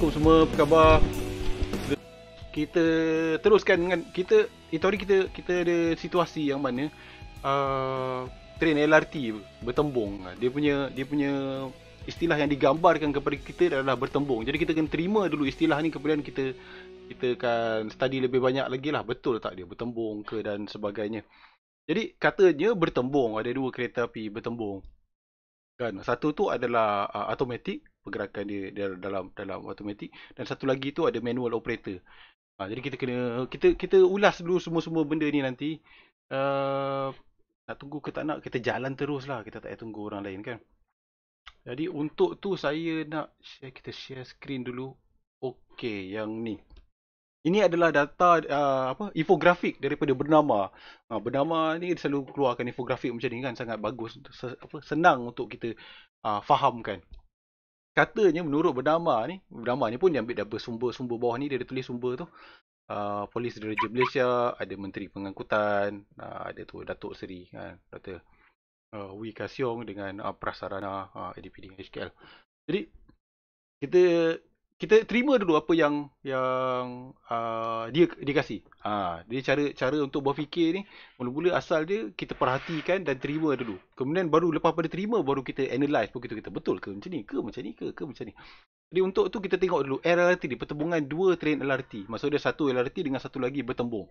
Assalamualaikum semua, apa khabar? Kita teruskan dengan itu hari kita ada situasi yang mana train LRT bertembung. Dia punya istilah yang digambarkan kepada kita adalah bertembung. Jadi kita kena terima dulu istilah ni, kemudian kita akan study lebih banyak lagi lah, betul tak dia bertembung ke dan sebagainya. Jadi katanya bertembung, ada dua kereta api bertembung. Kan, satu tu adalah automatic, pergerakan dia dalam automatic, dan satu lagi tu ada manual operator. Jadi kita ulas dulu semua benda ni nanti. Nak tunggu ke tak nak, kita jalan terus lah, kita tak payah tunggu orang lain kan. Jadi untuk tu saya nak kita share screen dulu. Okey, yang ni. Ini adalah data infografik daripada Bernama. Bernama ni selalu keluarkan infografik macam ni kan, sangat bagus, senang untuk kita fahamkan. Katanya menurut Bernama ni pun dia ambil daripada sumber bawah ni, dia tulis sumber tu. Polis Diraja Malaysia, ada Menteri Pengangkutan, ada tu Datuk Seri kan, Dr. Wee Ka Siong dengan Prasarana ADP HKL. Jadi kita terima dulu apa yang dia kasih. Dia cara untuk berfikir ni, mula-mula asal dia kita perhatikan dan terima dulu. Kemudian baru lepas pada terima, baru kita analyse, baru kita kata betul ke macam ni ke macam ni ke macam ni. Jadi untuk tu kita tengok dulu LRT ni, pertembungan dua train LRT. Maksudnya satu LRT dengan satu lagi bertembung.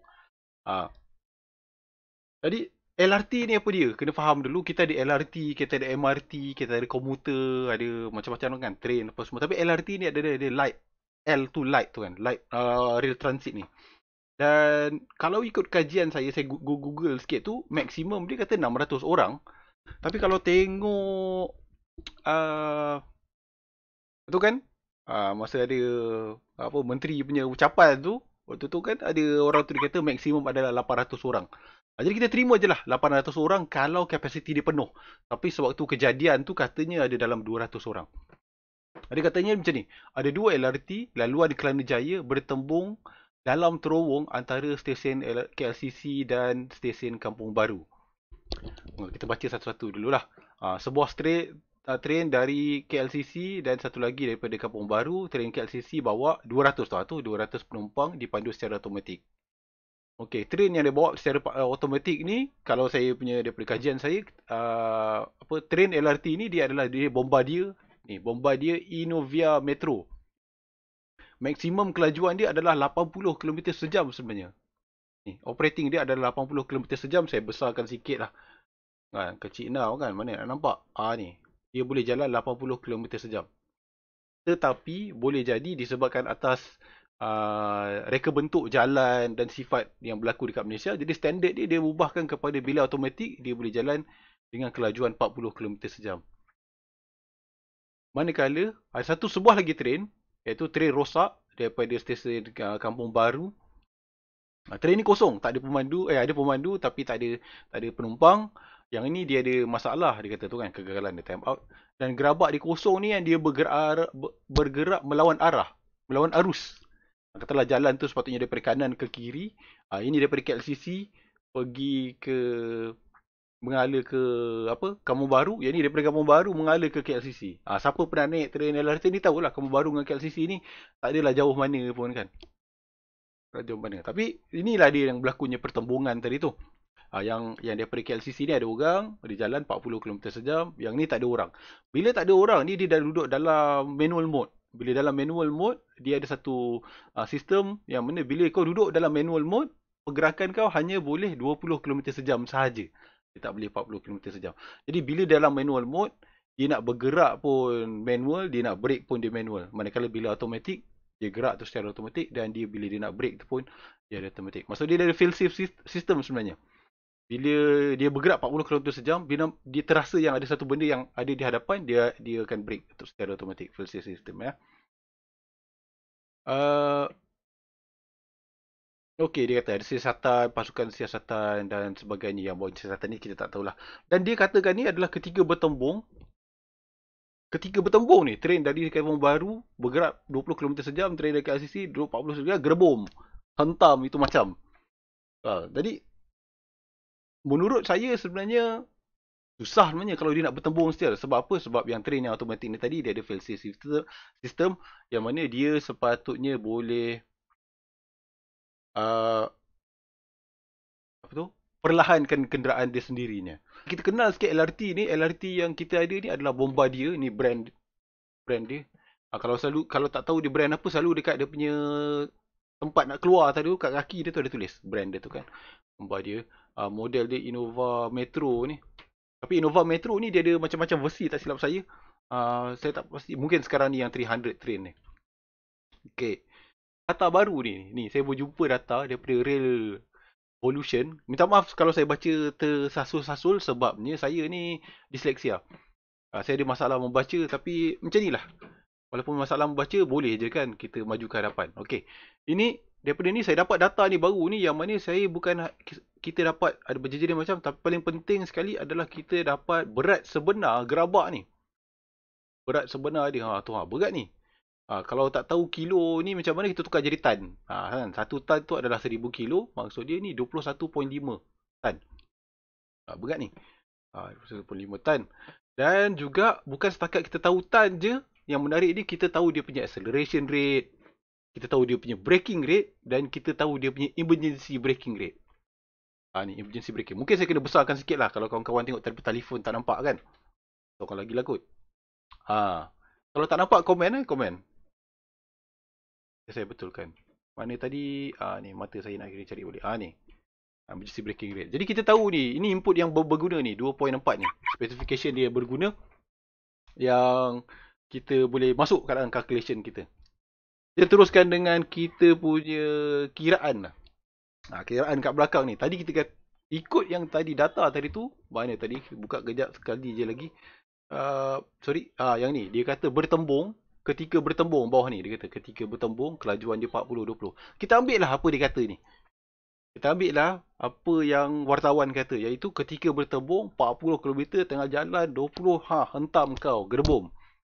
Jadi LRT ni apa dia? Kena faham dulu, kita ada LRT, kita ada MRT, kita ada komuter, ada macam-macam kan, train apa semua. Tapi LRT ni ada light. L tu light tu kan, light rail transit ni. Dan kalau ikut kajian saya Google sikit tu, maksimum dia kata 600 orang. Tapi kalau tengok tu kan, masa ada menteri punya ucapan tu, waktu tu kan ada orang tu dia kata maksimum adalah 800 orang. Jadi kita terima je lah 800 orang kalau kapasiti dia penuh. Tapi sewaktu kejadian tu katanya ada dalam 200 orang. Dia katanya macam ni, ada dua LRT laluan Kelana Jaya bertembung dalam terowong antara stesen KLCC dan stesen Kampung Baru. Kita baca satu-satu dululah. Sebuah train dari KLCC dan satu lagi daripada Kampung Baru. Train KLCC bawa 200 tu, 200 penumpang dipandu secara automatik. Okey, train yang dia bawa secara automatik ni, kalau saya punya daripada kajian saya, train LRT ni dia Bombardier ni, Bombardier Innovia Metro. Maksimum kelajuan dia adalah 80 km sejam sebenarnya. Ni, operating dia adalah 80 km sejam. Saya besarkan sikit lah. Kan, kecil now kan, mana nak nampak? Ni, dia boleh jalan 80 km sejam. Tetapi boleh jadi disebabkan atas reka bentuk jalan dan sifat yang berlaku dekat Malaysia, jadi standard dia ubahkan kepada bila automatik dia boleh jalan dengan kelajuan 40 km sejam. Manakala ada sebuah lagi train, iaitu train rosak daripada stesen Kampung Baru. Train ni kosong, tak ada pemandu, ada pemandu tapi tak ada penumpang. Yang ini dia ada masalah, dia kata tu kan, kegagalan dia, time out. Dan gerabak dia kosong ni yang dia bergerak melawan arus. Katalah jalan tu sepatutnya daripada kanan ke kiri. Ini daripada KLCC pergi ke mengalir ke Kampung Baru. Yang ni daripada Kampung Baru mengalir ke KLCC. Siapa pernah naik train LRT ni tahulah Kampung Baru dengan KLCC ni tak adalah jauh mana pun kan. Jauh mana. Tapi inilah dia yang berlakunya pertembungan tadi tu. Yang daripada KLCC ni ada orang, dia jalan 40 km sejam. Yang ni tak ada orang. Bila tak ada orang ni, dia dah duduk dalam manual mode. Bila dalam manual mode, dia ada satu sistem yang mana bila kau duduk dalam manual mode, pergerakan kau hanya boleh 20 km sejam sahaja. Dia tak boleh 40 km sejam. Jadi bila dalam manual mode, dia nak bergerak pun manual, dia nak brake pun dia manual. Manakala bila automatic, dia gerak tu secara automatic, dan bila dia nak brake tu pun dia ada automatic. Maksud dia ada fail safe system sebenarnya. Bila dia bergerak 40 km sejam, bila dia terasa yang ada satu benda yang ada di hadapan, dia akan brake secara automatic, fail safe system ya. Okey, dia kata ada siasatan, pasukan siasatan dan sebagainya. Yang bawa siasatan ni kita tak tahulah. Dan dia katakan ni adalah ketika bertembung ni, train dari Kampung Baru bergerak 20 km sejam, train dari KLCC 40 sejam, gerbom, hentam itu macam. Jadi menurut saya sebenarnya susah sebenarnya kalau dia nak bertembung setia. Sebab apa? Sebab yang train yang automatic ni tadi dia ada fail safe system yang mana dia sepatutnya boleh uh, apa tu? Perlahankan kenderaan dia sendirinya. Kita kenal sikit LRT ni. LRT yang kita ada ni adalah Bombardier, ni brand dia. Kalau tak tahu dia brand apa, selalu dekat dia punya tempat nak keluar tadi tu, kat kaki dia tu ada tulis brand dia tu kan. Bombardier. Model dia Innova Metro ni. Tapi Innova Metro ni dia ada macam-macam versi, tak silap saya. Saya tak pasti. Mungkin sekarang ni yang 300 train ni. Okay. Data baru ni saya berjumpa data daripada Rail Evolution. Minta maaf kalau saya baca tersasul-sasul sebabnya saya ni disleksia. Saya ada masalah membaca tapi macam ni lah. Walaupun masalah membaca boleh je kan kita maju ke hadapan. Okey. Ini daripada ni saya dapat data ni baru ni yang mana saya bukan kita dapat ada berjenis macam tapi paling penting sekali adalah kita dapat berat sebenar gerabak ni. Berat sebenar dia. Berat ni. Kalau tak tahu kilo ni macam mana kita tukar jadi tan. Kan? 1 tan tu adalah 1000 kilo. Maksud dia ni 21.5 tan. Berat ni. 21.5 tan. Dan juga bukan setakat kita tahu tan je. Yang menarik ni kita tahu dia punya acceleration rate. Kita tahu dia punya braking rate. Dan kita tahu dia punya emergency braking rate. Ni emergency braking. Mungkin saya kena besarkan sikit lah. Kalau kawan-kawan tengok telefon tak nampak kan. Tokang lagi lah kot. Kalau tak nampak komen komen. Saya betulkan. Mana tadi? Ni mata saya nak kena cari balik. Ni. Emergency braking rate. Jadi kita tahu ni. Ini input yang berguna ni. 2.4 ni. Specification dia berguna. Yang kita boleh masuk kat dalam calculation kita. Kita teruskan dengan kita punya kiraan lah. Kiraan kat belakang ni. Tadi kita kata, ikut yang tadi data tadi tu. Mana tadi? Buka kejap sekali je lagi. Yang ni. Dia kata bertembung. Ketika bertembung bawah ni dia kata ketika bertembung kelajuan dia 40-20. Kita ambil lah apa dia kata ni. Kita ambil lah apa yang wartawan kata iaitu ketika bertembung 40 km tengah jalan 20 hentam kau gerbong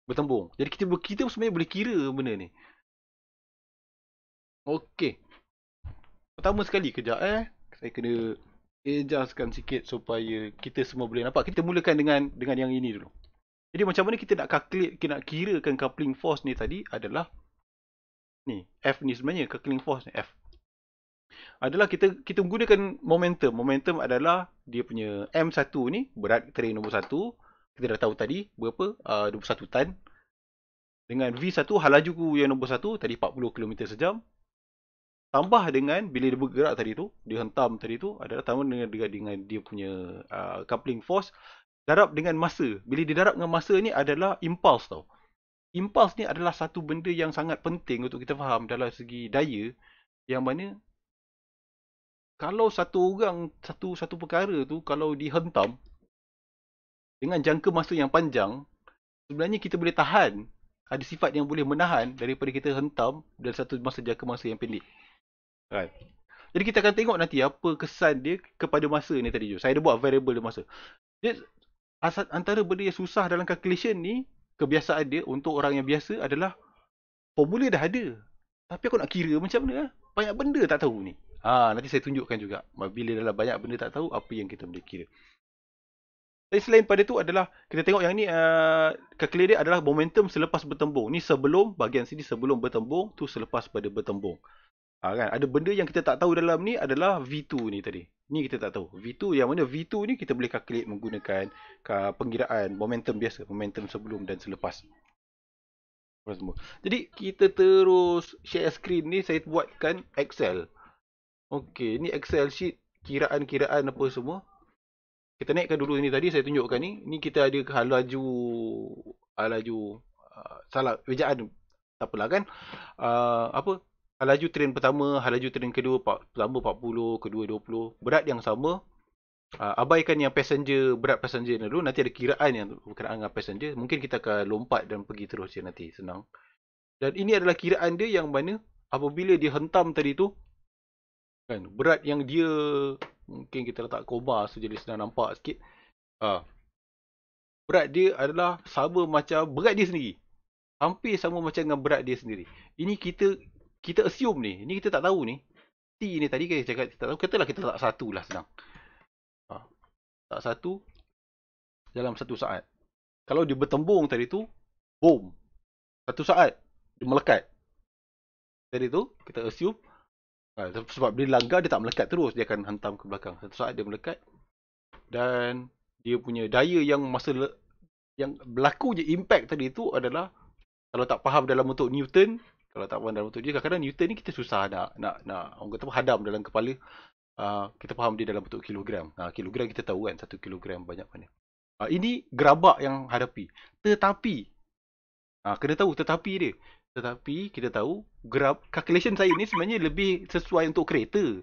bertembung. Jadi kita sebenarnya boleh kira benda ni. Okey. Pertama sekali kejap saya kena adjustkan sikit supaya kita semua boleh nampak. Kita mulakan dengan yang ini dulu. Jadi macam mana kita nak calculate, kita nak kirakan coupling force ni tadi adalah ni, F ni sebenarnya coupling force ni F. Adalah kita menggunakan momentum. Momentum adalah dia punya M1 ni, berat train nombor 1. Kita dah tahu tadi berapa? 21 tan. Dengan V1 halaju yang nombor 1 tadi 40 km sejam. Tambah dengan bila dia bergerak tadi tu, dia hentam tadi tu adalah tambah dengan dia punya coupling force. Darab dengan masa. Bila didarab dengan masa ni adalah impulse tau. Impulse ni adalah satu benda yang sangat penting untuk kita faham dalam segi daya. Yang mana kalau satu orang, satu perkara tu kalau dihentam dengan jangka masa yang panjang, sebenarnya kita boleh tahan. Ada sifat yang boleh menahan daripada kita hentam dalam satu jangka masa yang pendek. Right. Jadi kita akan tengok nanti apa kesan dia kepada masa ni tadi. Saya ada buat variable dia masa. Dia antara benda yang susah dalam calculation ni, kebiasaan dia untuk orang yang biasa adalah formula dah ada. Tapi aku nak kira macam mana? Banyak benda tak tahu ni. Nanti saya tunjukkan juga. Bila dalam banyak benda tak tahu, apa yang kita boleh kira. Tapi selain pada tu adalah, kita tengok yang ni, calculate dia adalah momentum selepas bertembung. Ni sebelum, bahagian sini sebelum bertembung, tu selepas pada bertembung. Kan? Ada benda yang kita tak tahu dalam ni adalah V2 ni tadi. Ni kita tak tahu. V2 yang mana V2 ni kita boleh calculate menggunakan pengiraan momentum biasa. Momentum sebelum dan selepas. Jadi kita terus share screen ni. Saya buatkan Excel. Okey, ni Excel sheet. Kiraan-kiraan apa semua. Kita naikkan dulu ni tadi. Saya tunjukkan ni. Ni kita ada halaju. Salah. Ejaan. Tak apalah kan. Halaju train pertama, halaju train kedua, pertama 40, kedua 20. Berat yang sama. Abaikan yang passenger, berat passenger dulu. Nanti ada kiraan yang berkenaan dengan passenger. Mungkin kita akan lompat dan pergi terus je nanti. Senang. Dan ini adalah kiraan dia yang mana apabila dia hentam tadi tu. Kan, berat yang dia, mungkin kita letak koma so jadi senang nampak sikit. Berat dia adalah sama macam berat dia sendiri. Hampir sama macam dengan berat dia sendiri. Ini kita assume ni. Ni kita tak tahu ni. T ni tadi kita cakap kita tak tahu. Katalah kita tak satu lah senang. Tak satu. dalam 1 saat. Kalau dia bertembung tadi tu, boom, 1 saat dia melekat. Tadi tu kita assume sebab dia langgar, dia tak melekat terus, dia akan hantam ke belakang. 1 saat dia melekat. Dan dia punya daya yang yang berlaku je impact tadi tu adalah, kalau tak faham dalam bentuk Newton, kalau tak faham dalam bentuk dia, kadang-kadang Newton ni kita susah nak orang kata hadam dalam kepala. Kita faham dia dalam bentuk kilogram. Kilogram kita tahu kan, 1 kilogram banyak mana. Ini gerabak yang hadapi. Tetapi kena tahu tetapi dia. Tetapi kita tahu calculation saya ni sebenarnya lebih sesuai untuk kereta,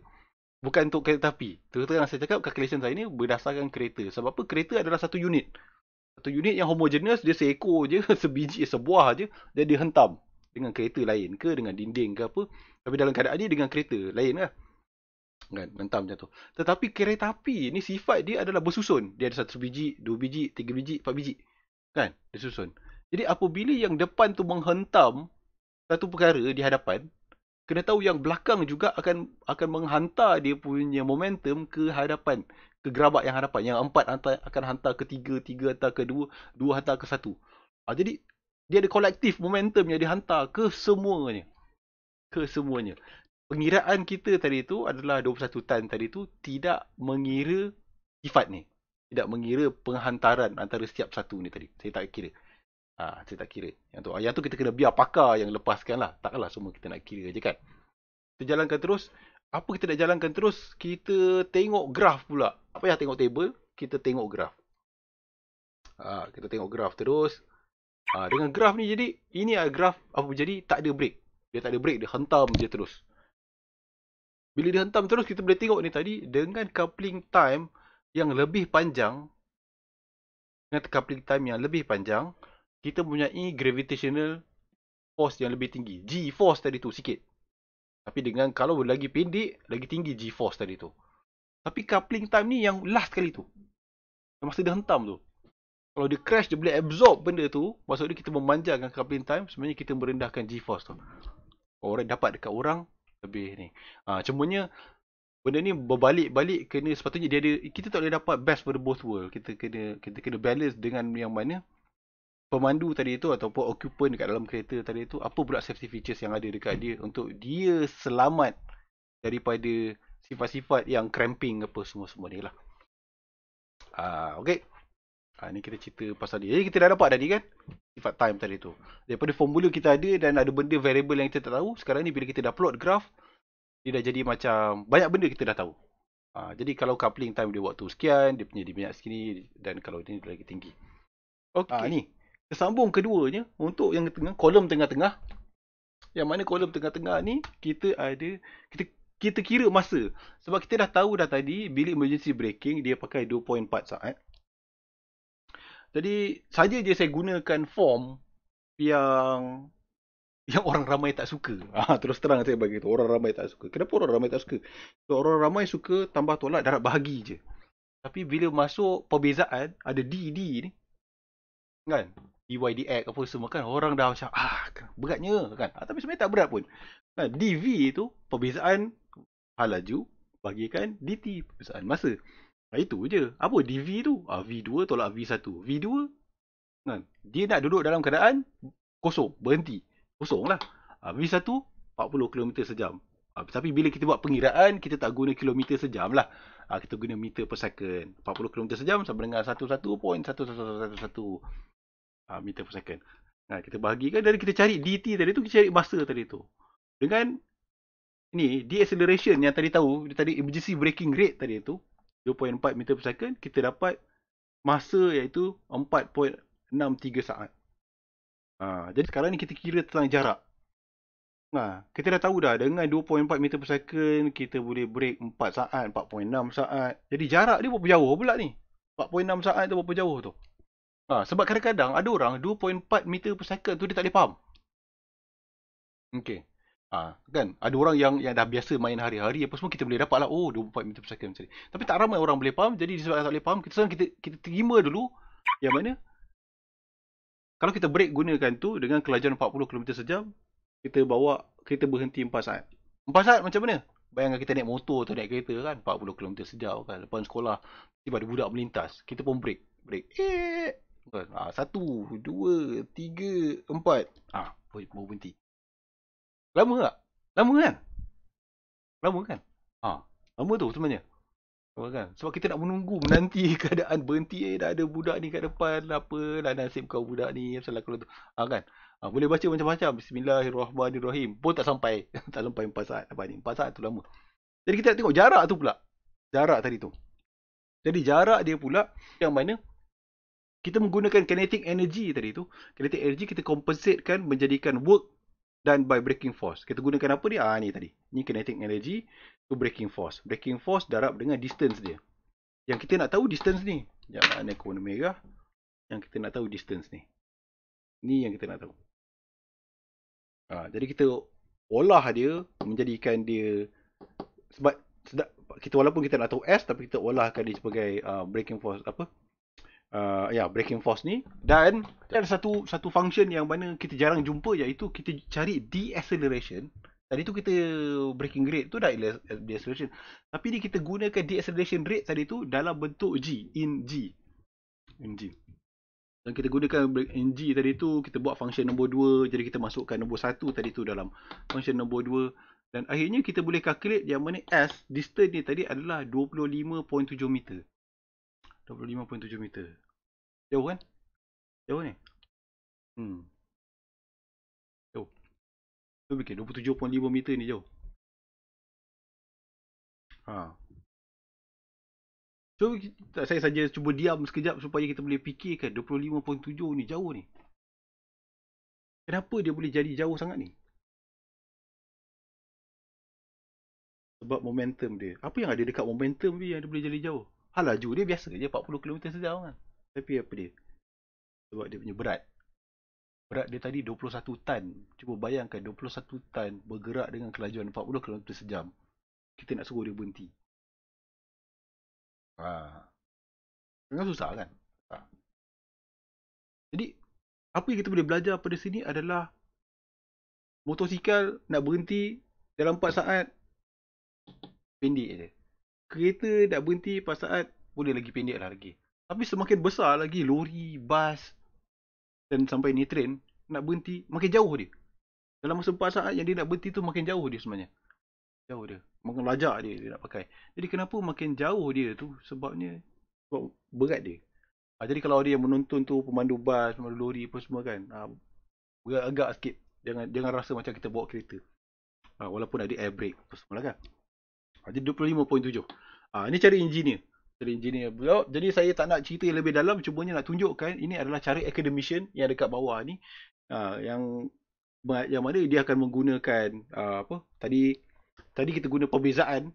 bukan untuk kereta api. Terus saya cakap calculation saya ni berdasarkan kereta. Sebab apa? Kereta adalah satu unit. Satu unit yang homogeneous, dia seekor je, sebiji, sebuah je, dan dia hentam dengan kereta lain ke, dengan dinding ke apa. Tapi dalam keadaan ni dengan kereta lain lah. Kan, hentam macam tu. Tetapi kereta api ni sifat dia adalah bersusun. Dia ada 1 biji, 2 biji, 3 biji, 4 biji. Kan? Dia susun. Jadi apabila yang depan tu menghentam satu perkara di hadapan, kena tahu yang belakang juga akan menghantar dia punya momentum ke hadapan, ke gerabak yang hadapan. Yang 4 akan hantar ke 3, 3 hantar ke 2, 2 hantar ke 1. Jadi dia ada kolektif momentum yang dihantar ke semuanya. Ke semuanya. Pengiraan kita tadi tu adalah 21 tan tadi tu tidak mengira sifat ni. Tidak mengira penghantaran antara setiap satu ni tadi. Saya tak kira. Saya tak kira. Yang tu kita kena biar pakar yang lepaskan lah. Takkanlah semua kita nak kira je kan. Kita jalankan terus. Apa kita nak jalankan terus? Kita tengok graf pula. Tak payah tengok table. Kita tengok graf. Kita tengok graf terus. Dengan graf ni jadi, ini graf apa jadi, tak ada break. Dia tak ada break. Dia hentam je terus. Bila dia hentam terus, kita boleh tengok ni tadi. Dengan coupling time yang lebih panjang. Kita mempunyai gravitational force yang lebih tinggi. G-force tadi tu sikit. Tapi dengan kalau lagi pendek, lagi tinggi G-force tadi tu. Tapi coupling time ni yang last kali tu. Masa dia hentam tu. Kalau dia crash, dia boleh absorb benda tu. Maksudnya kita memanjangkan coupling time. Sebenarnya kita merendahkan G-force tu. Orang dapat dekat orang lebih ni. Cumanya benda ni berbalik-balik kena, sepatutnya dia ada, kita tak boleh dapat best for the both world. Kita kena balance dengan yang mana pemandu tadi tu ataupun occupant dekat dalam kereta tadi tu, apa pula safety features yang ada dekat dia untuk dia selamat daripada sifat-sifat yang cramping apa semua-semua ni lah. Okay. Ni kita cerita pasal dia. Jadi kita dah dapat tadi kan sifat time tadi tu. Daripada formula kita ada dan ada benda variable yang kita tak tahu. Sekarang ni bila kita dah plot graph, dia dah jadi macam banyak benda kita dah tahu. Jadi kalau coupling time dia waktu sekian, dia punya banyak segini, dan kalau ni lagi tinggi. Okay. Ni tersambung keduanya untuk yang tengah, kolom tengah-tengah. Yang mana kolom tengah-tengah ni kita ada, kita kira masa. Sebab kita dah tahu dah tadi bilik emergency braking dia pakai 2.4 saat. Jadi saja je saya gunakan form yang orang ramai tak suka. Terus terang saya bagi tu, orang ramai tak suka. Kenapa orang ramai tak suka? So, orang ramai suka tambah tolak darat bahagi je. Tapi bila masuk perbezaan, ada D ni. Kan? DY, DX apa semua kan. Orang dah macam, beratnya kan. Tapi sebenarnya tak berat pun. Kan? DV tu, perbezaan hal laju, bagikan DT, perbezaan masa. Itu je. Apa DV tu? V2 tolak V1. V2, kan? Dia nak duduk dalam keadaan kosong, berhenti. Kosong lah. V1, 40 km sejam. Tapi bila kita buat pengiraan, kita tak guna kilometer sejam lah. Kita guna meter per second. 40 km sejam sama dengan 11.1111 meter per second. Kita bahagikan dari kita cari DT tadi tu, kita cari masa tadi tu. Dengan ni, deceleration yang tadi tahu, tadi emergency braking rate tadi tu, 2.4 meter per second, kita dapat masa iaitu 4.63 saat. Jadi sekarang ni kita kira tentang jarak. Kita dah tahu dah, dengan 2.4 meter per second, kita boleh break 4 saat, 4.6 saat. Jadi jarak dia berapa jauh pula ni? 4.6 saat tu berapa jauh tu? Sebab kadang-kadang ada orang 2.4 meter per second tu dia tak boleh faham. Okay. Kan ada orang yang dah biasa main hari-hari apa semua, kita boleh dapat lah 24 meter per second macam ni. Tapi tak ramai orang boleh faham. Jadi sebab tak boleh faham, kita terima dulu yang mana kalau kita break gunakan tu dengan kelajuan 40 km sejam, kita berhenti 4 saat. 4 saat macam mana? Bayangkan kita naik motor atau naik kereta kan, 40 km sejam kan, lepas sekolah tiba ada budak melintas, kita pun break. Brake. Kan? 1, 2, 3, 4. Baru berhenti. Lama tak? Lama kan? Lama kan? Lama tu sebenarnya. Lama kan? Sebab kita nak menanti keadaan berhenti. Dah ada budak ni kat depan. Apalah nasib kau budak ni. Salah kalau tu. Kan? Boleh baca macam-macam. Bismillahirrahmanirrahim. Pun tak sampai. Tak sampai 4 saat. Apa ni? 4 saat tu lama. Jadi kita nak tengok jarak tu pula. Jarak tadi tu. Jadi jarak dia pula yang mana kita menggunakan kinetic energy tadi tu. Kinetic energy kita compensatekan menjadikan work done by braking force. Kita gunakan apa dia? Ni tadi. Ni kinetic energy to braking force. Braking force darab dengan distance dia. Yang kita nak tahu distance ni. Yang mana warna merah. Yang kita nak tahu distance ni. Ni yang kita nak tahu. Jadi kita olah dia menjadikan dia sebab kita walaupun kita nak tahu S tapi kita olahkan dia sebagai braking force apa? Braking force ni dan ada satu function yang mana kita jarang jumpa iaitu kita cari deceleration. Tadi tu kita braking rate tu dah deceleration. Tapi ni kita gunakan deceleration rate tadi tu dalam bentuk G, in G. Dan kita gunakan in G tadi tu, kita buat function nombor 2, jadi kita masukkan nombor 1 tadi tu dalam function nombor 2 dan akhirnya kita boleh calculate yang mana S distance ni tadi adalah 25.7 meter. 25.7 meter. Jauh kan? Jauh ni? Jauh. Tu fikir 27.5 meter ni jauh. So saya saja cuba diam sekejap supaya kita boleh fikirkan 25.7 ni jauh ni. Kenapa dia boleh jadi jauh sangat ni? Sebab momentum dia. Apa yang ada dekat momentum dia yang dia boleh jadi jauh? Laju dia biasa je 40 km sejam kan. Tapi apa dia? Sebab dia punya berat. Berat dia tadi 21 tan. Cuba bayangkan 21 tan bergerak dengan kelajuan 40 km sejam. Kita nak suruh dia berhenti. Memang susah kan? Jadi, apa yang kita boleh belajar pada sini adalah motosikal nak berhenti dalam 4 saat pendek je. Kereta nak berhenti 4 saat boleh lagi pendek lah lagi. Tapi semakin besar lagi lori, bas dan sampai ni train nak berhenti makin jauh dia. Dalam masa 4 saat yang dia nak berhenti tu makin jauh dia sebenarnya. Jauh dia. Makin lajak dia nak pakai. Jadi kenapa makin jauh dia tu? Sebabnya sebab berat dia. Jadi kalau dia menonton tu pemandu bas, pemandu lori apa semua kan. Berat agak sikit. Jangan rasa macam kita bawa kereta. Walaupun ada air brake apa semua lah kan. Jadi 25.7. Ini cara engineer. Jadi saya tak nak cerita yang lebih dalam. Cumanya nak tunjukkan ini adalah cara academician yang dekat bawah ni. Yang mana dia akan menggunakan Tadi kita guna perbezaan.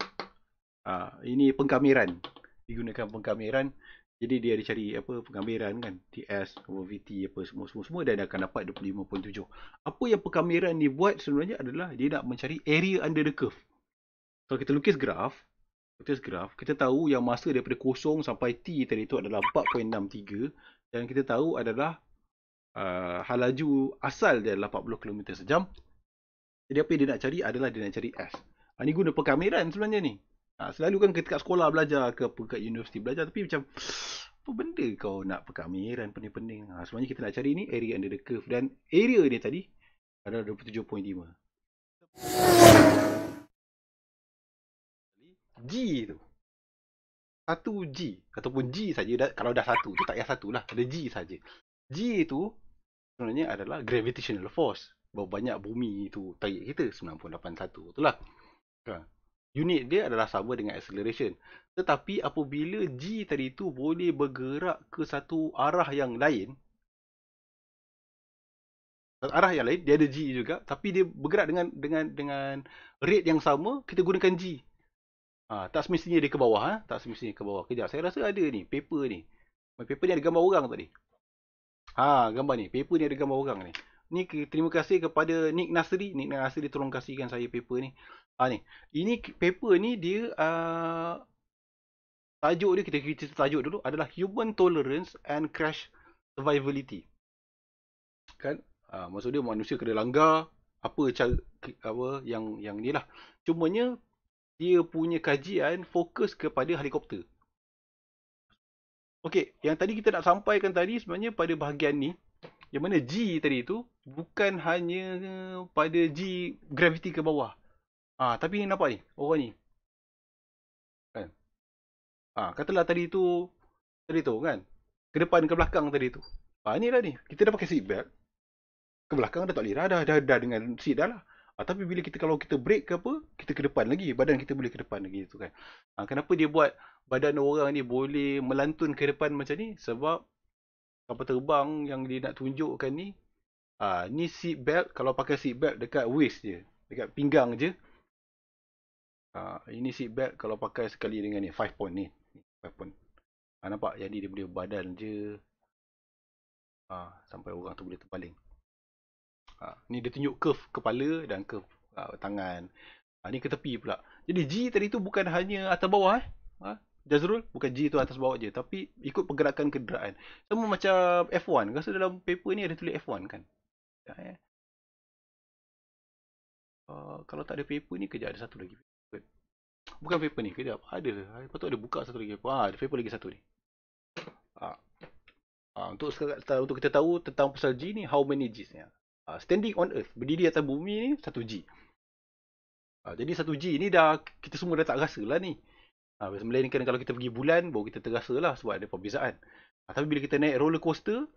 Ini pengkameran. Digunakan pengkameran. Jadi dia ada cari pengkameran kan. TS, VT apa semua dan akan dapat 25.7. Apa yang pengkameran ni buat sebenarnya adalah dia nak mencari area under the curve. Kalau kita lukis graf, kita tahu yang masa daripada 0 sampai T tadi itu adalah 4.63 dan kita tahu adalah hal laju asal dia adalah 40 km sejam. Jadi apa yang dia nak cari adalah dia nak cari S. Ni guna pengkameran sebenarnya ni. Selalu kan kita kat sekolah belajar ke kat universiti belajar tapi macam apa benda kau nak pengkameran pening-pening. Sebenarnya kita nak cari ni area under the curve dan area ni tadi adalah 27.5. G tu 1G ataupun G saja kalau dah 1 tu tak payah 1 lah, ada G saja. G tu sebenarnya adalah gravitational force. Berapa banyak bumi tu tarik kita 9.81 itulah. Unit dia adalah sama dengan acceleration. Tetapi apabila G tadi tu boleh bergerak ke satu arah yang lain, dia ada G juga tapi dia bergerak dengan rate yang sama, kita gunakan G. Tak semestinya dia ke bawah. Tak semestinya ke bawah. Kejap, saya rasa ada ni, paper ni. Paper ni ada gambar orang tadi. Gambar ni. Paper ni ada gambar orang ni. Ni terima kasih kepada Nick Nasri. Nick Nasri tolong kasihkan saya paper ni. Ni. Ini paper ni dia tajuk dia, kita cerita tajuk dulu, adalah Human Tolerance and Crash Survivability. Kan? Maksud dia manusia kena langgar apa cara yang ni lah. Cumanya dia punya kajian fokus kepada helikopter. Okey, yang tadi kita nak sampaikan tadi sebenarnya pada bahagian ni, yang mana G tadi tu bukan hanya pada G gravity ke bawah. Tapi ni nampak ni, orang ni kan. Katalah tadi tu kan. Ke depan ke belakang tadi tu. Ni dah ni. Kita dah pakai seat belt. Ke belakang dah tak boleh dah dengan seat dah lah. Tapi bila kalau kita brake ke apa, kita ke depan lagi. Badan kita boleh ke depan lagi tu kan. Kenapa dia buat badan orang ni boleh melantun ke depan macam ni? Sebab kapal terbang yang dia nak tunjukkan ni, ni seat belt, kalau pakai seat belt dekat waist je, dekat pinggang je. Ini seat belt kalau pakai sekali dengan ni 5 point ni. 5 point. Nampak? Jadi dia boleh badan je sampai orang tu boleh terbaling. Ni dia tunjuk curve kepala dan curve tangan. Ni ke tepi pula. Jadi G tadi tu bukan hanya atas bawah Jazrul, bukan G tu atas bawah je, tapi ikut pergerakan kenderaan. Sama macam F1. Rasa dalam paper ni ada tulis F1 kan? Kalau tak ada paper ni, kejap ada satu lagi. Bukan paper ni, kejap. Ada. Patut ada buka satu lagi. Ada paper lagi satu ni. Untuk kita tahu tentang pasal G ni, how many Gs ni. Standing on earth, berdiri atas bumi ni 1 G. Jadi 1 G ni dah kita semua dah tak rasa lah ni. Melainkan kalau kita pergi bulan, baru kita terasa lah sebab ada perbezaan. Tapi bila kita naik roller coaster,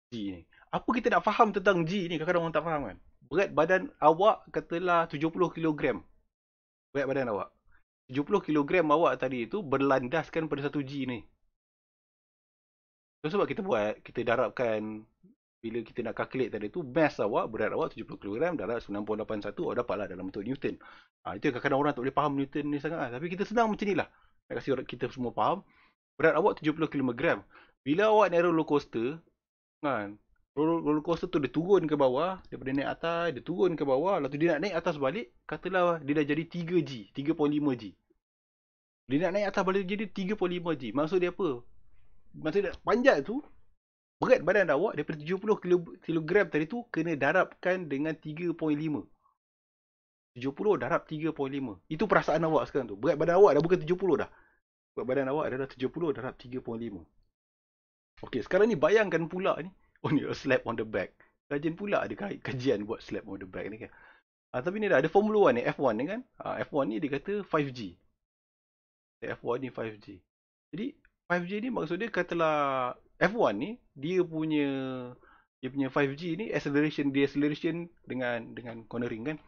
G ni. Apa kita nak faham tentang G ni, kadang-kadang orang tak faham kan. Berat badan awak katalah 70 kg. Berat badan awak. 70 kg awak tadi tu berlandaskan pada 1 G ni. Sebab kita darabkan, bila kita nak calculate tadi tu, mass awak, berat awak 70 kg, darab 9.81, awak dapatlah dalam bentuk Newton. Itu kadang-kadang orang tak boleh faham Newton ni sangat. Tapi kita senang macam ni lah. Nak kasi kita semua faham. Berat awak 70 kg. Bila awak naik roller coaster, kan, roller coaster tu dia turun ke bawah, daripada naik atas, dia turun ke bawah, lepas tu dia nak naik atas balik, katalah dia dah jadi 3G, 3.5G. Dia nak naik atas balik jadi 3.5G. Maksud dia apa? Maksud dia panjat tu, berat badan awak daripada 70 kg tadi tu kena darabkan dengan 3.5. 70 darab 3.5. Itu perasaan awak sekarang tu. Berat badan awak dah bukan 70 dah. Berat badan awak dah 70 darab 3.5. Okey, sekarang ni bayangkan pula ni. Ni a slap on the back. Rajin pula ada kajian buat slap on the back ni kan. Tapi ni dah ada Formula 1 ni, F1 ni kan. F1 ni dia kata 5G. F1 ni 5G. Jadi 5G ni maksud dia katalah F1 ni dia punya 5G ni acceleration dengan cornering kan.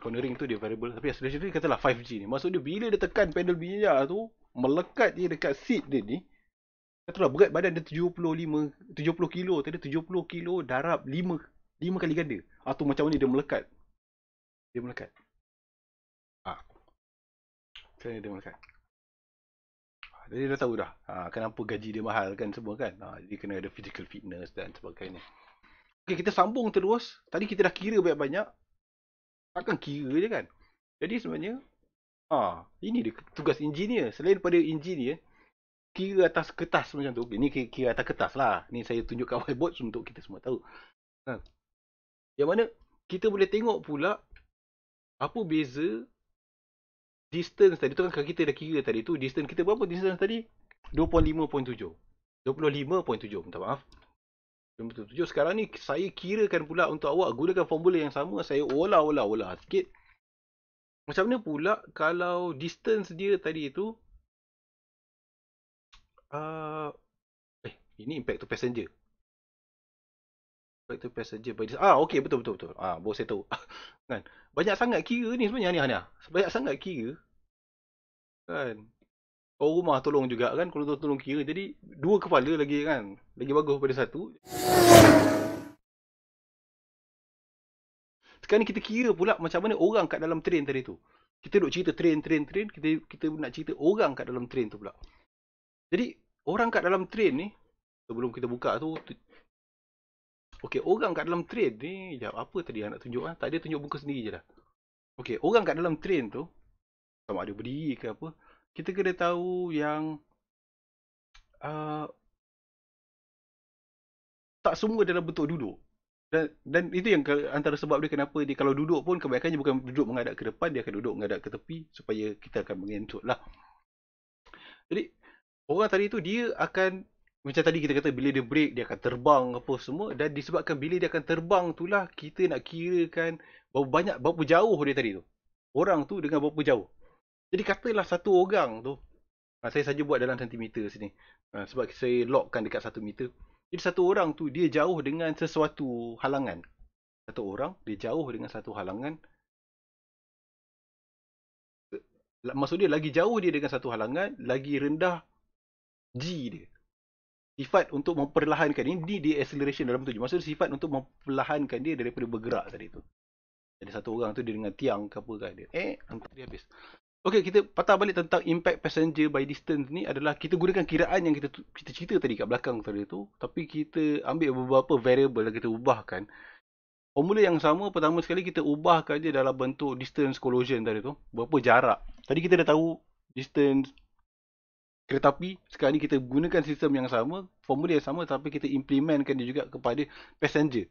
Cornering tu dia variable, tapi acceleration tu katalah 5G ni. Maksud dia bila dia tekan pedal biar tu, melekat je dekat seat dia ni. Katalah berat badan dia 70 kilo, tadi 70 kilo darab 5 kali ganda. Tu macam ni dia melekat. Dia melekat. Macam ni dia melekat. Jadi dah tahu dah kenapa gaji dia mahal kan semua kan. Jadi kena ada physical fitness dan sebagainya. Okey, kita sambung terus. Tadi kita dah kira banyak-banyak. Takkan kira je kan. Jadi sebenarnya ini dia tugas engineer. Selain pada engineer, kira atas kertas macam tu. Ini kira atas kertas lah. Ni saya tunjuk kat whiteboard untuk kita semua tahu. Yang mana kita boleh tengok pula apa beza distance tadi tu kan. Kita dah kira tadi tu distance kita berapa distance tadi? 25.7. 25.7, minta maaf. 27. Sekarang ni saya kirakan pula untuk awak gunakan formula yang sama. Saya olah sikit. Macam mana pula kalau distance dia tadi tu ini impact to passenger. Impact to passenger by distance. Okey, betul. Baru saya tahu. Kan? Banyak sangat kira ni sebenarnya ni. Banyak sangat kira. Kan? Orang rumah tolong juga kan, kalau tolong kira. Jadi dua kepala lagi kan. Lagi bagus daripada satu. Sekarang ni kita kira pula macam mana orang kat dalam train tadi tu. Kita duk cerita train. Kita nak cerita orang kat dalam train tu pula. Jadi orang kat dalam train ni, sebelum kita buka tu, okey, orang kat dalam train ni, apa tadi yang nak tunjuk tak ada, tunjuk muka sendiri je dah. Okey, orang kat dalam train tu, sama ada berdiri ke apa, kita kena tahu yang tak semua dalam bentuk duduk. Dan itu yang antara sebab dia kenapa dia kalau duduk pun kebanyakannya bukan duduk menghadap ke depan, dia akan duduk menghadap ke tepi supaya kita akan mengencut lah. Jadi orang tadi tu dia akan Macam tadi kita kata bila dia break dia akan terbang apa semua, dan disebabkan bila dia akan terbang itulah kita nak kirakan berapa jauh dia tadi tu. Orang tu dengan berapa jauh. Jadi katalah satu orang tu, saya saja buat dalam sentimeter sini. Sebab saya lockkan dekat 1 meter. Jadi satu orang tu dia jauh dengan sesuatu halangan. Satu orang dia jauh dengan satu halangan. Maksud dia lagi jauh dia dengan satu halangan, lagi rendah G dia. Sifat untuk memperlahankan ini di acceleration dalam tujuh. Maksud sifat untuk memperlahankan dia daripada bergerak tadi tu. Jadi satu orang tu dia dengan tiang ke apa kan dia. Hantar dia habis. Okey, kita patah balik tentang impact passenger by distance ni adalah kita gunakan kiraan yang kita cerita tadi kat belakang tadi tu, tapi kita ambil beberapa variable yang kita ubahkan. Formula yang sama, pertama sekali kita ubahkan je dalam bentuk distance collision tadi tu. Berapa jarak. Tadi kita dah tahu distance kereta api. Sekarang ni kita gunakan sistem yang sama, formula yang sama, tapi kita implementkan dia juga kepada passenger.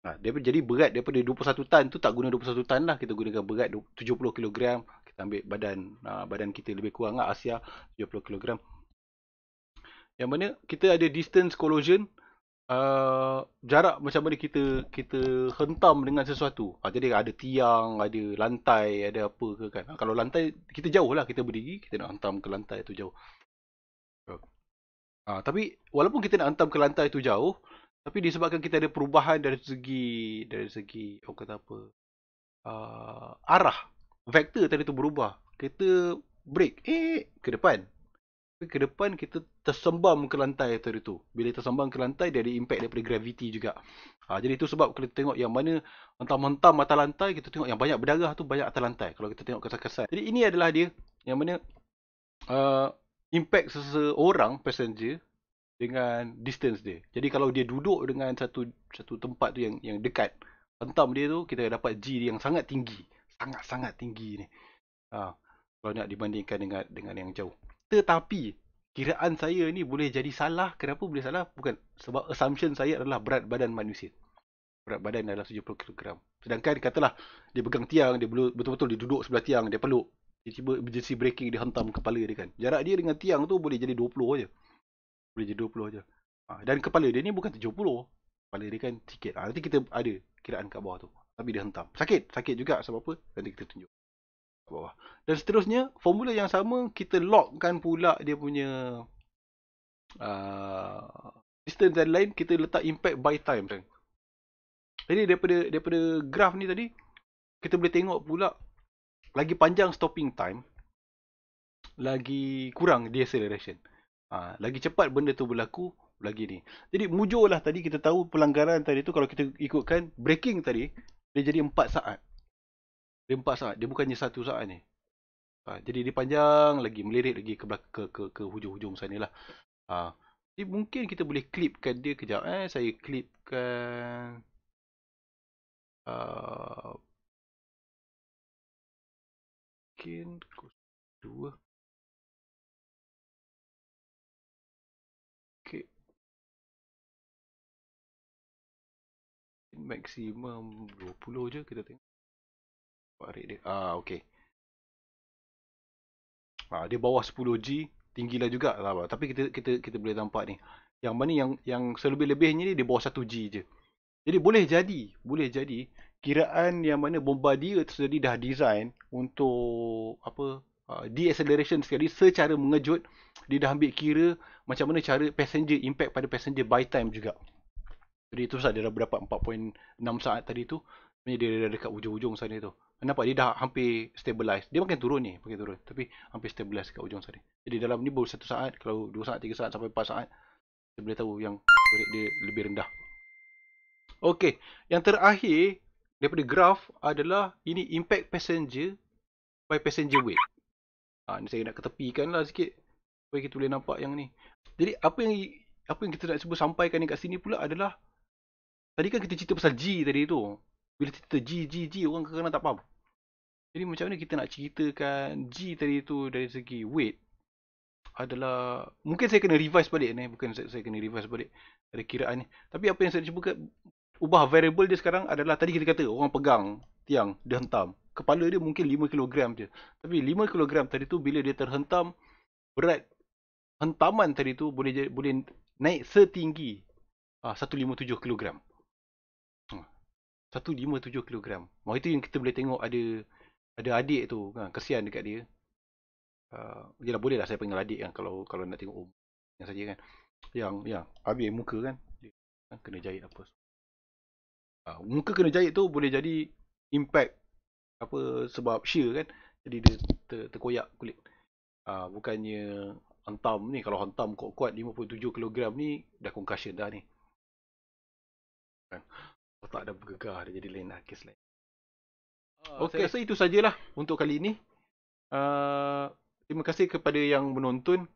Dia jadi berat daripada 21 tan tu tak guna 21 tan lah. Kita gunakan berat 70 kg. Kita ambil badan kita lebih kurang lah Asia 70 kg. Yang mana kita ada distance collision, jarak macam mana kita hentam dengan sesuatu. Jadi ada tiang, ada lantai, ada apa ke kan. Kalau lantai kita jauh lah, kita berdiri, kita nak hentam ke lantai tu jauh. Tapi walaupun kita nak hentam ke lantai tu jauh, tapi disebabkan kita ada perubahan dari segi orang kata apa, arah vektor tadi tu berubah. Kita break ke depan. Ke depan kita tersembam ke lantai tadi tu. Bila tersembam ke lantai dia ada impact daripada gravity juga. Jadi itu sebab kalau kita tengok yang mana hentam-hentam atas lantai, kita tengok yang banyak berdarah tu banyak atas lantai. Kalau kita tengok kesan-kesan. Jadi ini adalah dia yang mana impact seseorang passenger dengan distance dia. Jadi kalau dia duduk dengan satu tempat tu yang dekat, hentam dia tu, kita dapat G dia yang sangat tinggi. Sangat-sangat tinggi ni. Kalau nak dibandingkan dengan yang jauh. Tetapi kiraan saya ni boleh jadi salah. Kenapa boleh salah? Bukan sebab assumption saya adalah berat badan manusia. Berat badan adalah 70 kg. Sedangkan katalah dia pegang tiang, dia betul-betul dia duduk sebelah tiang, dia peluk. Tiba-tiba emergency braking dia hentam kepala dia kan. Jarak dia dengan tiang tu boleh jadi 20 aja. Boleh jadi 20 aja. Dan kepala dia ni bukan 70. Kepala dia kan sikit. Nanti kita ada kiraan kat bawah tu. Tapi dia hentam. Sakit juga sebab apa? Nanti kita tunjuk kat bawah. Dan seterusnya, formula yang sama kita lockkan pula dia punya distance dan lain, kita letak impact by time. Jadi daripada graf ni tadi, kita boleh tengok pula lagi panjang stopping time, lagi kurang deceleration. Lagi cepat benda tu berlaku, lagi ni. Jadi mujurlah tadi kita tahu pelanggaran tadi tu kalau kita ikutkan braking tadi, dia jadi 4 saat. Dia 4 saat, dia bukannya 1 saat ni. Jadi dia panjang lagi, melirik lagi ke hujung-hujung sana lah. Jadi mungkin kita boleh clipkan dia kejap. Saya clipkan mungkin 2. Okay. Maksimum 20 je kita tengok. Rate dia. Okay. Dia bawah 10G, tinggilah juga lah. Tapi kita boleh nampak ni. Yang mana yang selebih-lebihnya ni dia bawah 1G je. Jadi boleh jadi kiraan yang mana Bombardier sendiri dah design untuk deceleration sekali secara mengejut. Dia dah ambil kira macam mana cara passenger, impact pada passenger by time juga. Jadi itu sahaja dia dah berdapat 4.6 saat tadi tu. Sebenarnya dia dah dekat hujung-hujung sana tu. Nampak dia dah hampir stabilize. Dia makin turun ni, tapi hampir stabilize kat hujung sana. Jadi dalam ni baru 1 saat, kalau 2 saat, 3 saat sampai 4 saat, kita boleh tahu yang rate dia lebih rendah. Okey, yang terakhir daripada graf adalah ini impact passenger by passenger weight. Ni saya nak ketepikan lah sikit supaya kita boleh nampak yang ni. Jadi apa yang kita nak cuba sampaikan ni kat sini pula adalah tadi kan kita cerita pasal G tadi tu. Bila cerita G orang kadang-kadang tak faham. Jadi macam mana kita nak ceritakan G tadi tu dari segi weight adalah, mungkin saya kena revise balik ni, saya kena revise balik dari kiraan ni. Tapi apa yang saya cuba ubah variable dia sekarang adalah tadi kita kata orang pegang tiang, dia hentam. Kepala dia mungkin 5 kg je. Tapi 5 kg tadi tu bila dia terhentam, berat hentaman tadi tu boleh naik setinggi 157 kilogram. 157 kilogram. Itu yang kita boleh tengok ada adik tu kan, kesian dekat dia. Yelah boleh lah saya panggil adik kan kalau nak tengok yang saja kan. Yang habis muka kan dia kan kena jahit apa. Muka kena jahit tu boleh jadi impact apa sebab shear kan. Jadi dia terkoyak kulit. Bukannya hentam ni, kalau hentam kuat-kuat 57 kilogram ni dah concussion dah ni. Kan? Otak dah bergegar, dia jadi lain lah kes lain. Saya rasa itu sajalah untuk kali ini. Terima kasih kepada yang menonton.